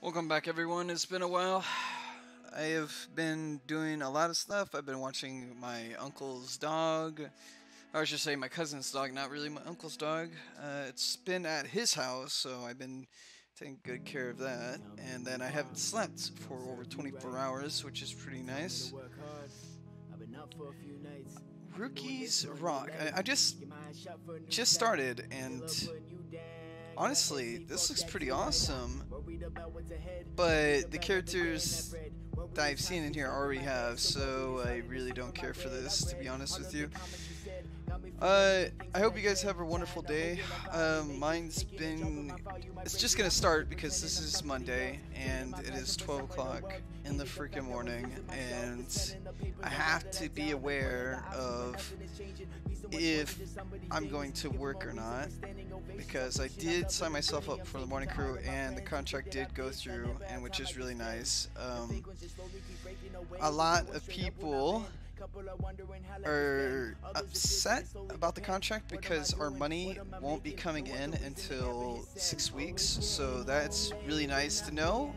Welcome back, everyone. It's been a while. I have been doing a lot of stuff. I've been watching my uncle's dog, or I should say my cousin's dog, not really my uncle's dog. It's been at his house, so I've been taking good care of that. And then I haven't slept for over 24 hours, which is pretty nice. Rookies rock. I just started, and honestly, this looks pretty awesome. But the characters that I've seen in here already have, so I really don't care for this, to be honest with you. I hope you guys have a wonderful day. It's just gonna start because this is Monday and it is 12 o'clock in the freaking morning, and I have to be aware of if I'm going to work or not, because I did sign myself up for the morning crew and the contract did go through, and which is really nice. A lot of people are upset about the contract because our money won't be coming in until 6 weeks, so that's really nice to know.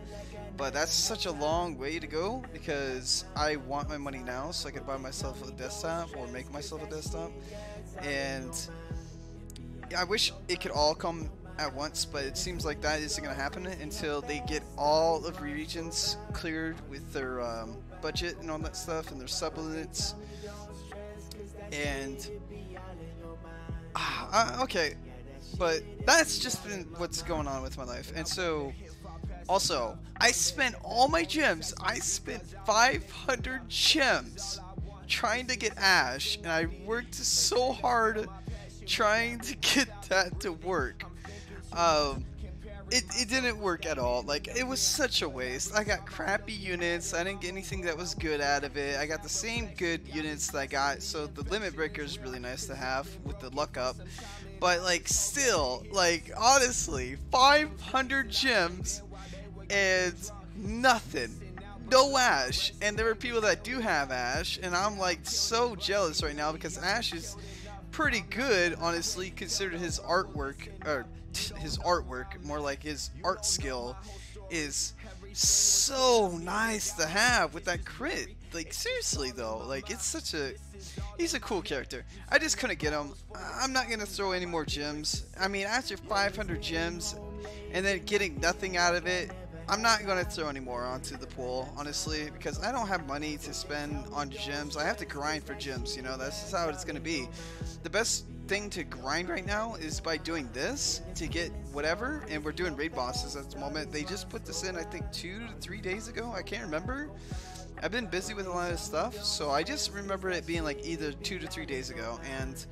But that's such a long way to go because I want my money now so I can buy myself a desktop or make myself a desktop. And I wish it could all come at once, but it seems like that isn't going to happen until they get all of regions cleared with their budget and all that stuff and their sublimits. And okay, but that's just been what's going on with my life. And so also, I spent all my gems. I spent 500 gems trying to get Ash, and I worked so hard trying to get that to work. It didn't work at all. Like, it was such a waste. I got crappy units. I didn't get anything that was good out of it. I got the same good units that I got, so the limit breaker is really nice to have with the luck up. But, like, still, like, honestly, 500 gems and nothing. No Ash. And there are people that do have Ash, and I'm, like, so jealous right now because Ash is pretty good, honestly, considered his artwork, or his artwork, more like his art skill, is so nice to have with that crit. Like, seriously though, like, it's such a, he's a cool character. I just couldn't get him. I'm not gonna throw any more gems. I mean, after 500 gems and then getting nothing out of it, I'm not going to throw any more onto the pool, honestly, because I don't have money to spend on gems. I have to grind for gems, you know, that's just how it's going to be. The best thing to grind right now is by doing this to get whatever, and we're doing raid bosses at the moment. They just put this in, I think, 2 to 3 days ago. I can't remember. I've been busy with a lot of stuff, so I just remember it being like either 2 to 3 days ago, and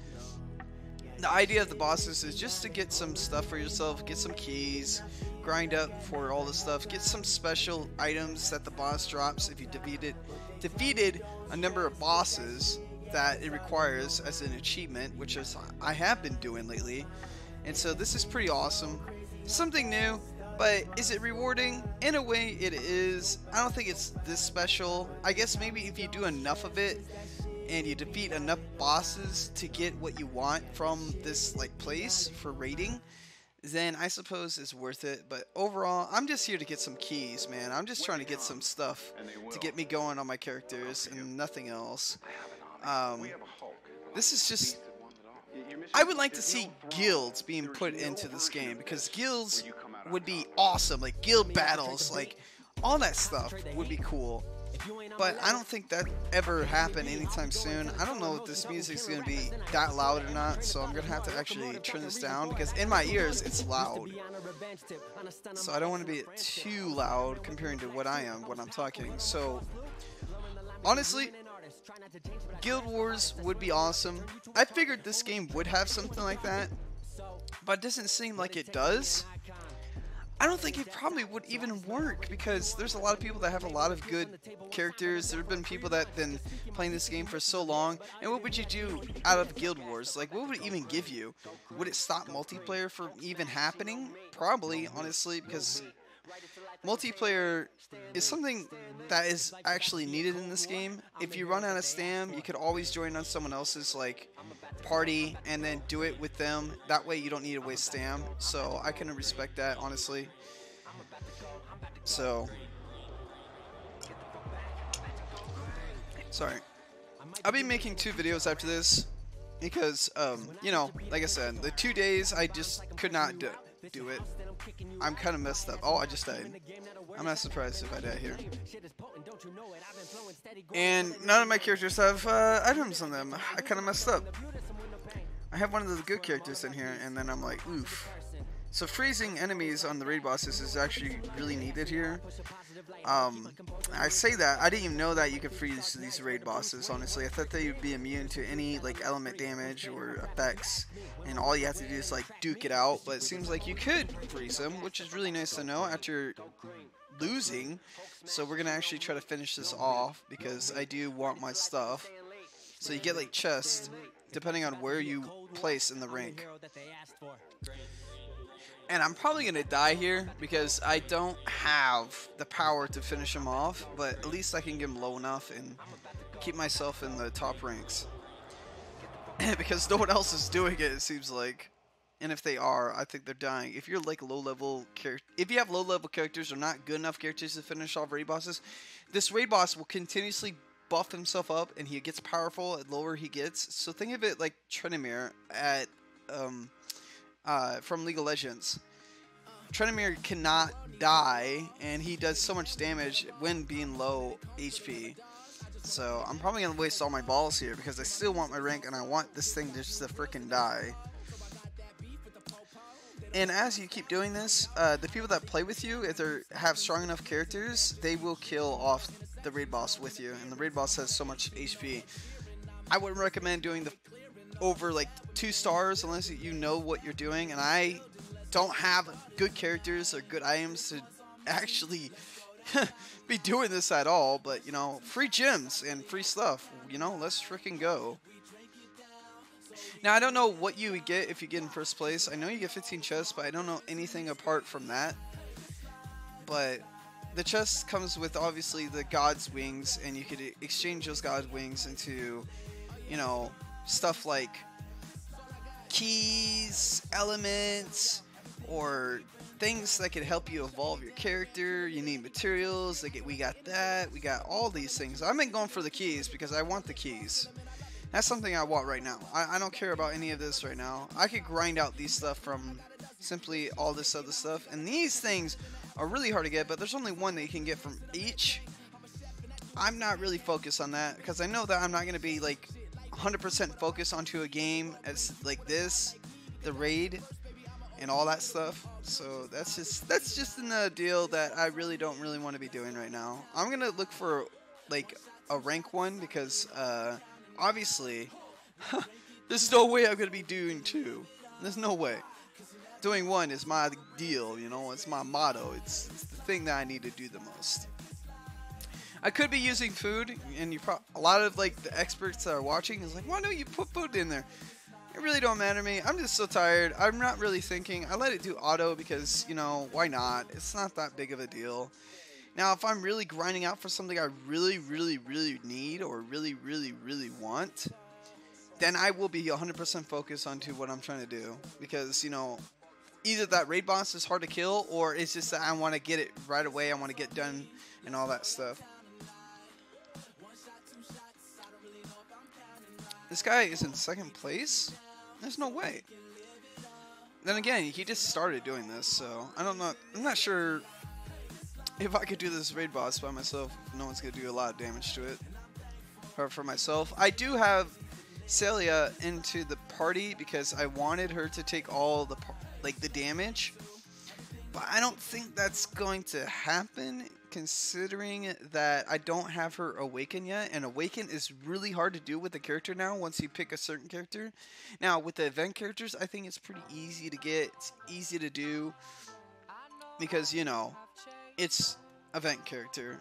the idea of the bosses is just to get some stuff for yourself, get some keys, grind up for all the stuff, get some special items that the boss drops if you defeated a number of bosses that it requires as an achievement, which is I have been doing lately. And so this is pretty awesome. Something new, but is it rewarding? In a way it is. I don't think it's this special. I guess maybe if you do enough of it and you defeat enough bosses to get what you want from this like place for raiding, then I suppose it's worth it. But overall, I'm just here to get some keys, man. I'm just trying to get some stuff to get me going on my characters and nothing else. This is just, I would like to see guilds being put into this game, because guilds would be awesome. Like guild battles, like all that stuff would be cool. But I don't think that ever happened anytime soon. I don't know if this music's going to be that loud or not, so I'm going to have to actually turn this down, because in my ears it's loud. So I don't want to be too loud comparing to what I am when I'm talking. So honestly, Guild Wars would be awesome. I figured this game would have something like that, but it doesn't seem like it does. I don't think it probably would even work, because there's a lot of people that have a lot of good characters. There have been people that have been playing this game for so long, and what would you do out of Guild Wars? Like, what would it even give you? Would it stop multiplayer from even happening? Probably, honestly, because multiplayer is something that is actually needed in this game. If you run out of stam, you could always join on someone else's like party and then do it with them. That way you don't need to waste stam. So I can respect that, honestly. So, sorry. I'll be making 2 videos after this because, you know, like I said, the 2 days I just could not do it. I'm kind of messed up. Oh, I just died. I'm not surprised if I die here. And none of my characters have items on them. I kind of messed up. I have one of the good characters in here, and then I'm like, oof. So freezing enemies on the raid bosses is actually really needed here. I say that, I didn't even know that you could freeze these raid bosses, honestly. I thought they would be immune to any like element damage or effects, and all you have to do is like duke it out, but it seems like you could freeze them, which is really nice to know after losing. So we're gonna actually try to finish this off because I do want my stuff. So you get like chests depending on where you place in the rank. And I'm probably going to die here because I don't have the power to finish him off, but at least I can get him low enough and keep myself in the top ranks. Because no one else is doing it, it seems like. And if they are, I think they're dying. If you're like low-level character, if you have low-level characters or not good enough characters to finish off raid bosses, this raid boss will continuously buff himself up, and he gets powerful the lower he gets. So think of it like Tryndamere at from League of Legends. Tryndamere cannot die, and he does so much damage when being low HP. So I'm probably gonna waste all my balls here because I still want my rank, and I want this thing just to freaking die. And as you keep doing this, the people that play with you, if they have strong enough characters, they will kill off the raid boss with you, and the raid boss has so much HP. I wouldn't recommend doing the over like 2 stars unless you know what you're doing, and I don't have good characters or good items to actually be doing this at all. But you know, free gems and free stuff, you know, let's freaking go. Now I don't know what you would get if you get in first place. I know you get 15 chests, but I don't know anything apart from that. But the chest comes with obviously the god's wings, and you could exchange those god's wings into, you know, stuff like keys, elements, or things that could help you evolve your character. You need materials. We got that. We got all these things. I've been going for the keys because I want the keys. That's something I want right now. I don't care about any of this right now. I could grind out these stuff from simply all this other stuff. And these things are really hard to get, but there's only one that you can get from each. I'm not really focused on that because I know that I'm not going to be like 100% focused onto a game as like this, the raid, and all that stuff. So that's just in the deal that I really don't want to be doing right now. I'm going to look for like a rank one because obviously there's no way I'm going to be doing 2. There's no way. Doing 1 is my deal, you know, it's my motto. It's the thing that I need to do the most. I could be using food, and a lot of like the experts that are watching is like, why don't you put food in there? It really don't matter to me. I'm just so tired. I'm not really thinking. I let it do auto because, you know, why not? It's not that big of a deal. Now, if I'm really grinding out for something I really need or really want, then I will be 100% focused onto what I'm trying to do. Because, you know, either that raid boss is hard to kill, or it's just that I want to get it right away. I want to get done and all that stuff. This guy is in 2nd place? There's no way. Then again, he just started doing this, so I don't know. I'm not sure if I could do this raid boss by myself. No one's going to do a lot of damage to it. Or for myself. I do have Celia into the party because I wanted her to take all the the damage. But I don't think that's going to happen, considering that I don't have her awaken yet, and awaken is really hard to do with the character now once you pick a certain character. Now with the event characters, I think it's pretty easy to get, it's easy to do, because, you know, it's event character.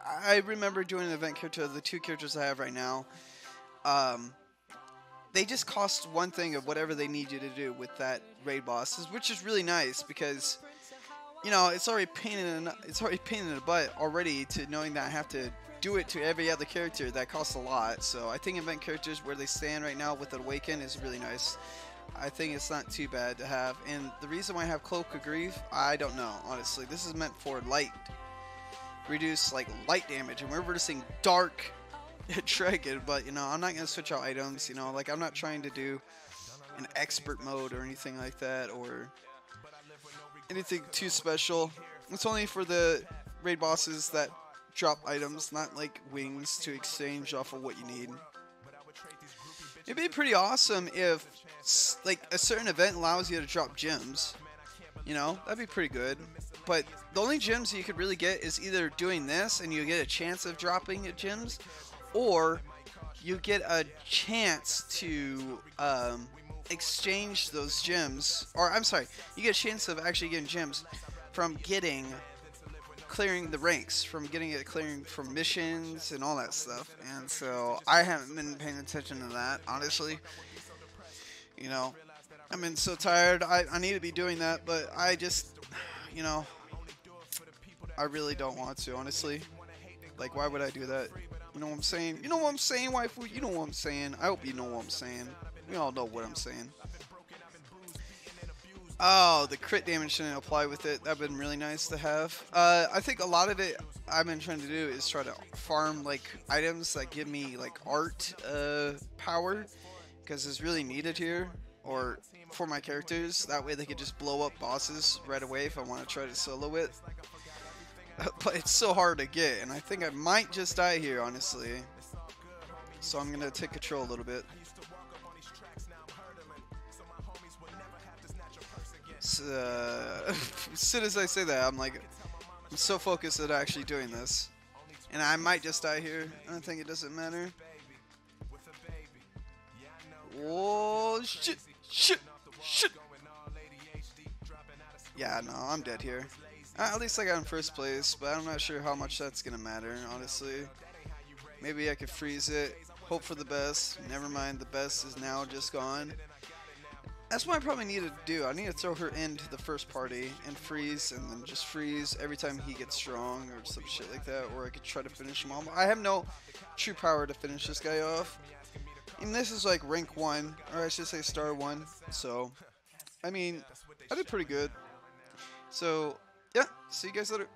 I remember doing an event character, the 2 characters I have right now, they just cost 1 thing of whatever they need you to do with that raid bosses, which is really nice because, you know, it's already pain in the butt already to knowing that I have to do it to every other character. That costs a lot. So I think event characters where they stand right now with Awaken is really nice. I think it's not too bad to have. And the reason why I have Cloak of Grief, I don't know, honestly. This is meant for light. Reduce, like, light damage. And we're reducing dark dragon. But, you know, I'm not going to switch out items. You know, like, I'm not trying to do an expert mode or anything like that. Or anything too special. It's only for the raid bosses that drop items, not like wings to exchange off of what you need. It'd be pretty awesome if like a certain event allows you to drop gems. You know, that'd be pretty good. But the only gems you could really get is either doing this and you get a chance of dropping gems, or you get a chance to exchange those gems. Or I'm sorry, you get a chance of actually getting gems from clearing the ranks, from getting it clearing from missions and all that stuff. And so I haven't been paying attention to that, honestly. You know, I've been so tired. I need to be doing that, but I just, you know, I really don't want to, honestly. Like, why would I do that? You know what I'm saying? You know what I'm saying, waifu? You know what I'm saying? I hope you know what I'm saying. We all know what I'm saying. Oh, the crit damage didn't apply with it. That'd been really nice to have. I think a lot of it I've been trying to do is try to farm like items that give me like art power, because it's really needed here, or for my characters. That way they could just blow up bosses right away if I want to try to solo it. But it's so hard to get, and I think I might just die here, honestly. So I'm gonna take control a little bit. As soon as I say that, I'm so focused at actually doing this. And I might just die here. I think it doesn't matter. Oh, shit, shit, shit. Yeah, no, I'm dead here. At least I got in first place, but I'm not sure how much that's gonna matter, honestly. Maybe I could freeze it. Hope for the best. Never mind, the best is now just gone. That's what I probably need to do. I need to throw her into the first party and freeze, and then just freeze every time he gets strong or some shit like that, or I could try to finish him off. I have no true power to finish this guy off. And this is like rank 1, or I should say star 1, so, I mean, I did pretty good. So, yeah, see you guys later.